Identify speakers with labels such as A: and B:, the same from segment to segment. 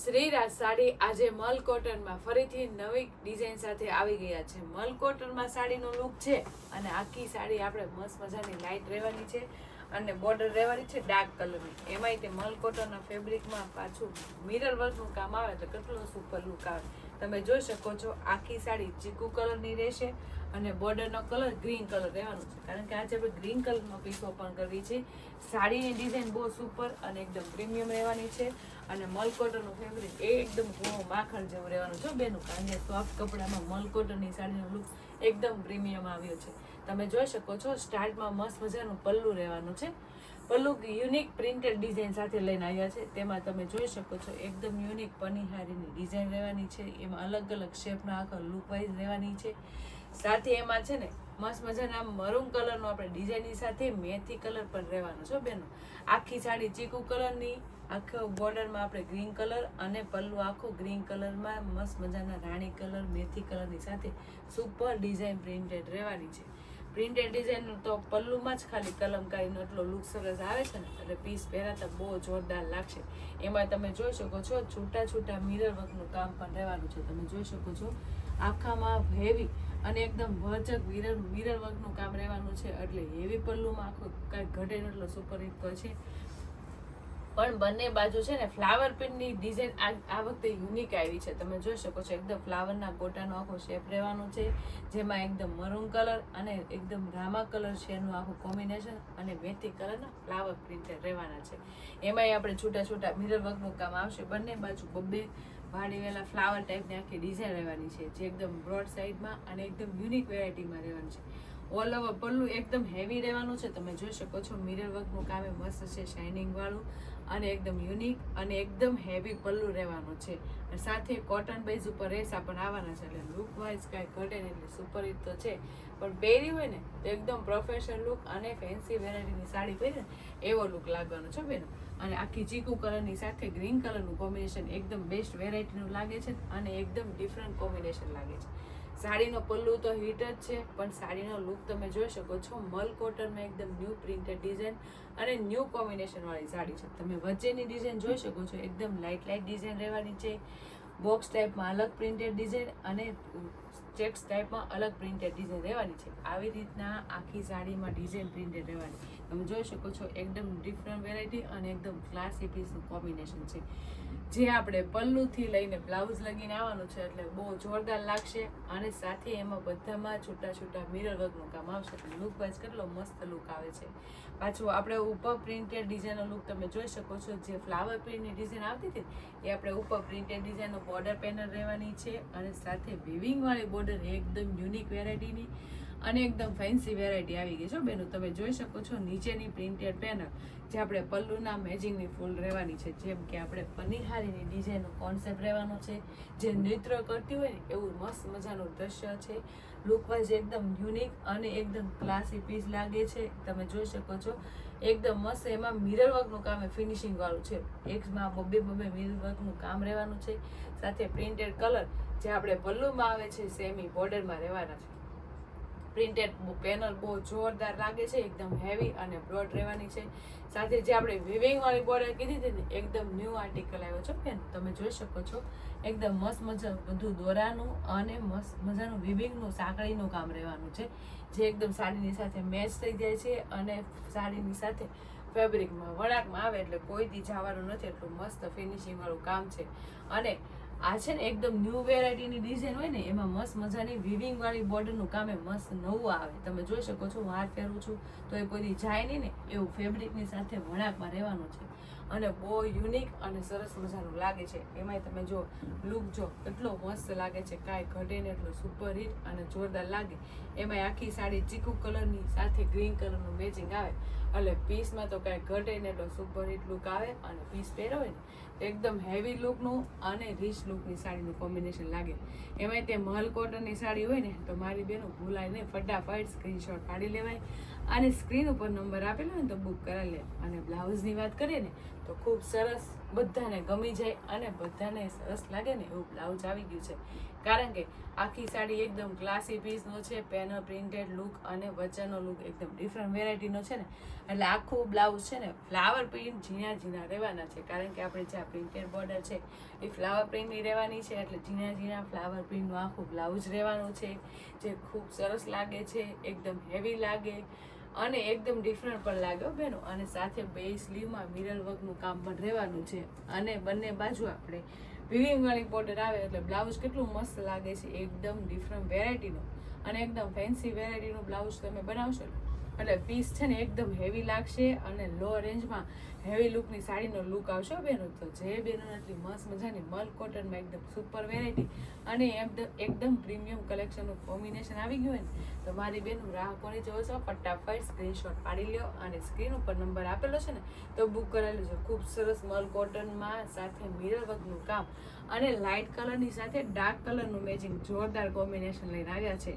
A: શ્રીરાજ સાડી આજે મલ કોટનમાં ફરીથી નવી ડિઝાઇન સાથે આવી ગયા છે. મલ કોટનમાં સાડીનો લુક છે અને આખી સાડી આપણે મસ્ત મજાની લાઇટ રહેવાની છે અને બોર્ડર રહેવાની છે ડાર્ક કલરની. એમાંય તે મલ કોટનના ફેબ્રિકમાં પાછું મિરર વર્કનું કામ આવે એટલે કેટલો સુપર લુક આવે. તમે જોઈ શકો છો આખી સાડી ચીકુ કલરની રહેશે અને બોર્ડરનો કલર ગ્રીન કલર રહેવાનો છે, કારણ કે આજે આપણે ગ્રીન કલરનો પીસ ઓપન કરવી છે. સાડીની ડિઝાઇન બહુ સુપર અને એકદમ પ્રીમિયમ રહેવાની છે અને મલ કોટનનું ફેબ્રિક એકદમ માખણ જેવું રહેવાનું છે બેનું, કારણ કે સોફ્ટ કપડામાં મલ કોટનની સાડીનો લુક એકદમ પ્રીમિયમ આવ્યો છે. તમે જોઈ શકો છો સ્ટાર્ટમાં મસ્ત મજાનું પલ્લું રહેવાનું છે. પલ્લુ યુનિક પ્રિન્ટેડ ડિઝાઇન સાથે લઈને આવ્યા છે. તેમાં તમે જોઈ શકો છો એકદમ યુનિક પનિહારીની ડિઝાઇન રહેવાની છે. એમાં અલગ અલગ શેપના આખા લુક વાઇઝ રહેવાની છે. સાથે એમાં છે ને મસ્ત મજાના મરૂન કલરનો આપણે ડિઝાઇનની સાથે મેથી કલર પણ રહેવાનો છે બેનો. આખી સાડી ચીકુ કલરની, આખો બોર્ડરમાં આપણે ગ્રીન કલર અને પલ્લુ આખો ગ્રીન કલરમાં મસ્ત મજાના રાણી કલર મેથી કલરની સાથે સુપર ડિઝાઇન પ્રિન્ટેડ રહેવાની છે. પ્રિન્ટેડ ડિઝાઇન તો પલ્લુમાં જ ખાલી કલમકારીનો એટલો લુક સરસ આવે છે ને, એટલે પીસ પહેરાતા બહુ જોરદાર લાગશે. એમાં તમે જોઈ શકો છો છૂટા છૂટા મિરર વર્કનું કામ પણ રહેવાનું છે. તમે જોઈ શકો છો આખામાં હેવી અને એકદમ ભરચક મિરર વર્કનું કામ રહેવાનું છે, એટલે હેવી પલ્લુમાં આખું કાંઈ ઘટે એટલો સુપર હિટ તો છે. પણ બંને બાજુ છે ને ફ્લાવર પ્રિન્ટની ડિઝાઇન આ વખતે યુનિક આવી છે. તમે જોઈ શકો છો એકદમ ફ્લાવરના ગોટાનો આખો શેપ રહેવાનો છે, જેમાં એકદમ મરૂન કલર અને એકદમ રામા કલર શેરનું આખું કોમ્બિનેશન અને મેથી કલરના ફ્લાવર પ્રિન્ટેડ રહેવાના છે. એમાંય આપણે છૂટા છૂટા મિરર વર્કનું કામ આવશે. બંને બાજુ બબ્બે વાળીવેલા ફ્લાવર ટાઈપની આખી ડિઝાઇન રહેવાની છે, જે એકદમ બ્રોડ સાઈડમાં અને એકદમ યુનિક વેરાયટીમાં રહેવાની છે. ઓલ ઓવર પલ્લું એકદમ હેવી રહેવાનું છે. તમે જોઈ શકો છો મિરર વર્કનું કામ એ મસ્ત છે, શાઇનિંગ વાળું અને એકદમ યુનિક અને એકદમ હેવી પલ્લું રહેવાનું છે. સાથે કોટન બેઝ ઉપર રેસા પણ આવવાના છે, એટલે લુક વાઇઝ કાંઈ ઘટે નહીં, એટલે સુપર હિટ તો છે. પણ પહેરી હોય ને તો એકદમ પ્રોફેશનલ લુક અને ફેન્સી વેરાયટીની સાડી પહેરી એવો લુક લાગવાનો છે બેનો. અને આખી ચીકુ કલરની સાથે ગ્રીન કલરનું કોમ્બિનેશન એકદમ બેસ્ટ વેરાયટીનું લાગે છે અને એકદમ ડિફરન્ટ કોમ્બિનેશન લાગે છે. સાડીનો પલ્લુ તો હિટ જ છે, પણ સાડીનો લુક તમે જોઈ શકો છો મલ કોટનમાં એકદમ ન્યૂ પ્રિન્ટેડ ડિઝાઇન અને ન્યૂ કોમ્બિનેશન વાળી સાડી છે. તમે વચ્ચેની ડિઝાઇન જોઈ શકો છો એકદમ લાઇટ ડિઝાઇન રહેવાની છે. બોક્સ ટાઈપમાં અલગ પ્રિન્ટેડ ડિઝાઇન અને ચેક્સ ટાઈપમાં અલગ પ્રિન્ટેડ ડિઝાઇન રહેવાની છે. આવી રીતના આખી સાડીમાં ડિઝાઇન પ્રિન્ટેડ રહેવાની. તમે જોઈ શકો છો એકદમ ડિફરન્ટ વેરાયટી અને એકદમ ક્લાસી પીસનું કોમ્બિનેશન છે, જે આપણે પલ્લુથી લઈને બ્લાઉઝ લગીને આવવાનું છે, એટલે બહુ જોરદાર લાગશે. અને સાથે એમાં બધામાં છૂટા છૂટા મિરર વર્કનું કામ આવશે, એટલે લુક વાઇઝ કેટલો મસ્ત લુક આવે છે. પાછું આપણે ઉપર પ્રિન્ટેડ ડિઝાઇનનો લુક તમે જોઈ શકો છો, જે ફ્લાવર પ્રિન્ટની ડિઝાઇન આવતી હતી એ આપણે ઉપર પ્રિન્ટેડ ડિઝાઇનનો બોર્ડર પેનલ રહેવાની છે, અને સાથે વિવિંગ વાળી બોર્ડર એકદમ યુનિક વેરાયટીની અને એકદમ ફેન્સી વેરાયટી આવી ગઈ છે બેનું. તમે જોઈ શકો છો નીચેની પ્રિન્ટેડ પેનલ જે આપણે પલ્લુના મેચિંગની ફૂલ રહેવાની છે, જેમ કે આપણે પનિહારીની ડિઝાઇનનો કોન્સેપ્ટ રહેવાનો છે, જે નૃત્ય કરતી હોય ને એવું મસ્ત મજાનું દ્રશ્ય છે. લુકવાઇઝ એકદમ યુનિક અને એકદમ ક્લાસી પીસ લાગે છે. તમે જોઈ શકો છો એકદમ મસ્ત એમાં મિરર વર્કનું કામ ફિનિશિંગ વાળું છે. એકમાં બબ્બે મિરર વર્કનું કામ રહેવાનું છે, સાથે પ્રિન્ટેડ કલર જે આપણે પલ્લુમાં આવે છે સેમી બોર્ડરમાં રહેવાના છે. પ્રિન્ટેડ પેનલ બહુ જોરદાર લાગે છે, એકદમ હેવી અને બ્રોડ રહેવાની છે. સાથે જે આપણે વિવિંગ વાળી બોર્ડર કીધી હતી ને એકદમ ન્યૂ આર્ટિકલ આવ્યો છે બેન. તમે જોઈ શકો છો એકદમ મસ્ત મજા બધું દોરાનું અને મસ્ત મજાનું વિવિંગનું સાંકળીનું કામ રહેવાનું છે, જે એકદમ સાડીની સાથે મેચ થઈ જાય છે અને સાડીની સાથે ફેબ્રિકમાં વળાકમાં આવે એટલે કોઈથી જવાનું નથી, એટલું મસ્ત ફિનિશિંગ વાળું કામ છે. અને આ છે ને એકદમ ન્યૂ વેરાયટીની ડિઝાઇન હોય ને એમાં મસ્ત મજાની વિવિંગ વાળી બોર્ડરનું કામ એ મસ્ત નવું આવે. તમે જોઈ શકો છો હું હાથ પહેરું છું તો એ કોઈ જાય નહીં ને એવું ફેબ્રિકની સાથે વણાકમાં રહેવાનું છે, અને બહુ યુનિક અને સરસ મજાનું લાગે છે. એમાંય તમે જો લુક જો એટલો મસ્ત લાગે છે, કાંઈ ઘટે ને એટલો સુપર હિટ અને જોરદાર લાગે. એમાંય આખી સાડી ચીકુ કલરની સાથે ગ્રીન કલરનું મેચિંગ આવે, એટલે પીસમાં તો કાંઈ ઘટે ને એટલો સુપર હિટ લુક આવે. અને પીસ પહેરો હોય ને એકદમ હેવી લુકનું અને રીચ લુકની સાડીનું કોમ્બિનેશન લાગે. એમાંય તે મલ કોટનની સાડી હોય ને તો મારી બેનું ભૂલાય નહીં, ફટાફટ સ્ક્રીનશોટ પાડી લેવાય અને સ્ક્રીન ઉપર નંબર આપેલો હોય ને તો બુક કરાવી લે. અને બ્લાઉઝની વાત કરીએ ને તો ખૂબ સરસ બધાને ગમી જાય અને બધાને સરસ લાગે ને એવું બ્લાઉઝ આવી ગયું છે. કારણ કે આખી સાડી એકદમ ક્લાસી પીસનો છે, પેનલ પ્રિન્ટેડ લુક અને વચ્ચેનો લુક એકદમ ડિફરન્ટ વેરાયટીનો છે ને, એટલે આખું બ્લાઉઝ છે ને ફ્લાવર પ્રિન્ટ ઝીણા ઝીણા રહેવાના છે. કારણ કે આપણે જે આ પ્રિન્ટેડ બોર્ડર છે એ ફ્લાવર પ્રિન્ટની રહેવાની છે, એટલે ઝીણા ઝીણા ફ્લાવર પ્રિન્ટનું આખું બ્લાઉઝ રહેવાનું છે, જે ખૂબ સરસ લાગે છે, એકદમ હેવી લાગે અને એકદમ ડિફરન્ટ પણ લાગે બેનો. અને સાથે બે સ્લીવમાં મિરર વર્કનું કામ પણ રહેવાનું છે અને બંને બાજુ આપણે વિવિંગ વાળી બોર્ડર આવે એટલે બ્લાઉઝ કેટલું મસ્ત લાગે છે, એકદમ ડિફરન્ટ વેરાયટીનું અને એકદમ ફેન્સી વેરાયટીનું બ્લાઉઝ તમે બનાવશો એટલે પીસ છે ને એકદમ હેવી લાગશે અને લો રેન્જમાં હેવી લુકની સાડીનો લુક આવશે બેનો. તો જે બેનો એટલી મસ્ત મજાની મલ કોટનમાં એકદમ સુપર વેરાયટી અને એકદમ પ્રીમિયમ કલેક્શનનું કોમ્બિનેશન આવી ગયું હોય ને, તો મારી બેનું રાહ કોની જોવો છો, ફટાફટ સ્ક્રીનશોટ પાડી લ્યો અને સ્ક્રીન ઉપર નંબર આપેલો છે ને તો બુક કરાવી લેજો. ખૂબ સરસ મલ કોટનમાં સાથે મિરર વર્કનું કામ અને લાઇટ કલરની સાથે ડાર્ક કલરનું મેચિંગ જોરદાર કોમ્બિનેશન લઈને આવ્યા છે.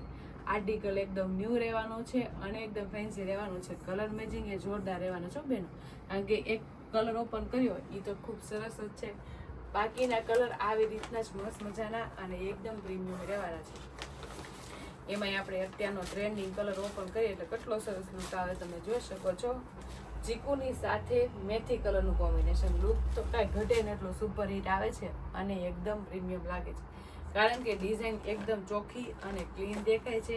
A: આર્ટિકલ એકદમ ન્યૂ રહેવાનો છે અને એકદમ ફેન્સી રહેવાનો છે. કલર મેચિંગ એ જોરદાર રહેવાનો છે બેનો, કારણ કે એક કલર ઓપન કર્યો એ તો ખૂબ સરસ જ છે. બાકીના કલર આવી રીતના જ મસ્ત મજાના અને એકદમ પ્રીમિયમ રહેવાના છે. એમાંય આપણે અત્યારનો ટ્રેન્ડિંગ કલર ઓપન કરીએ એટલે કેટલો સરસ લુક આવે તમે જોઈ શકો છો. ચીકુની સાથે મેથી કલરનું કોમ્બિનેશન લુક તો કાંઈ ઘટે ને એટલું સુપર હિટ આવે છે અને એકદમ પ્રીમિયમ લાગે છે. કારણ કે ડિઝાઇન એકદમ ચોખ્ખી અને ક્લીન દેખાય છે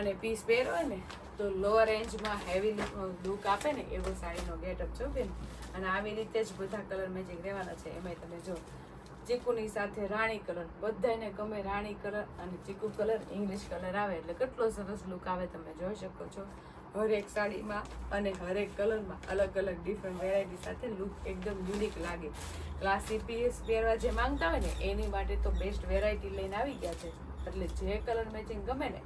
A: અને પીસ પહેરો હોય ને તો લો રેન્જમાં હેવી લુક આપે ને એવો સાડીનો ગેટઅપ છો બેન. અને આવી રીતે જ બધા કલર મેચિંગ રહેવાના છે. એમાંય તમે જો ચીકુની સાથે રાણી કલર, બધાને ગમે રાણી કલર અને ચીકુ કલર ઇંગ્લિશ કલર આવે એટલે કેટલો સરસ લુક આવે તમે જોઈ શકો છો. હરેક સાડીમાં અને હરેક કલરમાં અલગ અલગ ડિફરન્ટ વેરાયટી સાથે લુક એકદમ યુનિક લાગે. ક્લાસી પીસ પહેરવા જે માંગતા હોય ને એની માટે તો બેસ્ટ વેરાયટી લઈને આવી ગયા છે. એટલે જે કલર મેચિંગ ગમે ને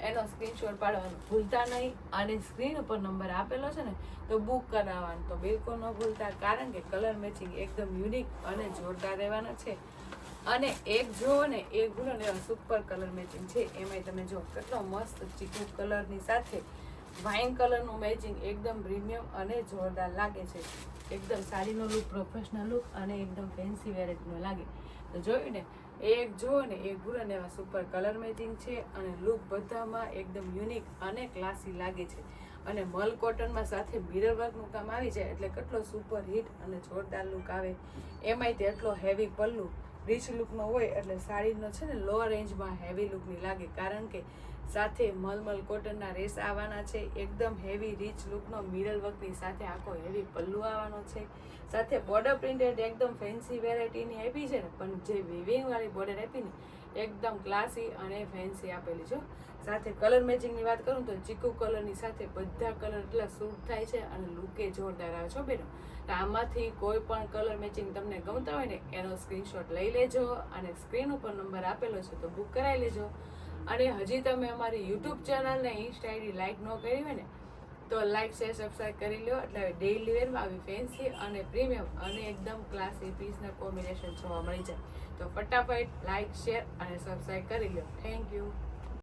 A: એનો સ્ક્રીનશોટ પાડવાનું ભૂલતા નહીં અને સ્ક્રીન ઉપર નંબર આપેલો છે ને તો બુક કરાવવાનું તો બિલકુલ ન ભૂલતા. કારણ કે કલર મેચિંગ એકદમ યુનિક અને જોરદાર રહેવાના છે. અને એક જુઓ ને એક ભૂલો ને એવા સુપર કલર મેચિંગ છે. એમાંય તમે જો કેટલો મસ્ત ચીકુ કલરની સાથે વાઇન કલરનું મેચિંગ એકદમ પ્રીમિયમ અને જોરદાર લાગે છે. એકદમ સાડીનો લુક પ્રોફેશનલ લુક અને એકદમ ફેન્સી વેરાયટીનો લાગે. તો જોયું ને એક જુઓ ને એક ભૂલો ને એવા સુપર કલર મેચિંગ છે અને લુક બધામાં એકદમ યુનિક અને ક્લાસી લાગે છે. અને મલ કોટનમાં સાથે મિરર વર્કનું કામ આવી જાય એટલે કેટલો સુપર હિટ અને જોરદાર લુક આવે. એમાંય તે એટલો હેવી પલ્લુ રીચ લુકનો હોય એટલે સાડીનો છે ને લો રેન્જમાં હેવી લુકની લાગે. કારણ કે સાથે મલમલ કોટનના રેસ આવવાના છે, એકદમ હેવી રીચ લુકનો મિરર વર્કની સાથે આખો હેવી પલ્લુ આવવાનો છે. સાથે બોર્ડર પ્રિન્ટેડ એકદમ ફેન્સી વેરાયટીની આપી છે ને, પણ જે વિવિંગ વાળી બોર્ડર આપી ને એકદમ ક્લાસી અને ફેન્સી આપેલી છે. સાથે કલર મેચિંગની વાત કરું તો ચીકુ કલરની સાથે બધા કલર એટલા સૂટ થાય છે અને લુકે જોરદાર આવે છે બેનો. તો આમાંથી કોઈ પણ કલર મેચિંગ તમને ગમતા હોય ને એનો સ્ક્રીનશોટ લઈ લેજો અને સ્ક્રીન ઉપર નંબર આપેલો છે તો બુક કરાવી લેજો. અને હજી તમે અમારી યુટ્યુબ ચેનલને ઇન્સ્ટા આઈડી લાઇક ન કરી હોય ને તો લાઇક શેર સબસ્ક્રાઈબ કરી લો. એટલે ડેઈલી વેરમાં આવી ફેન્સી અને પ્રીમિયમ અને એકદમ ક્લાસી પીસના કોમ્બિનેશન જોવા મળી જાય. તો ફટાફટ લાઇક શેર અને સબસ્ક્રાઈબ કરી લો. Thank you.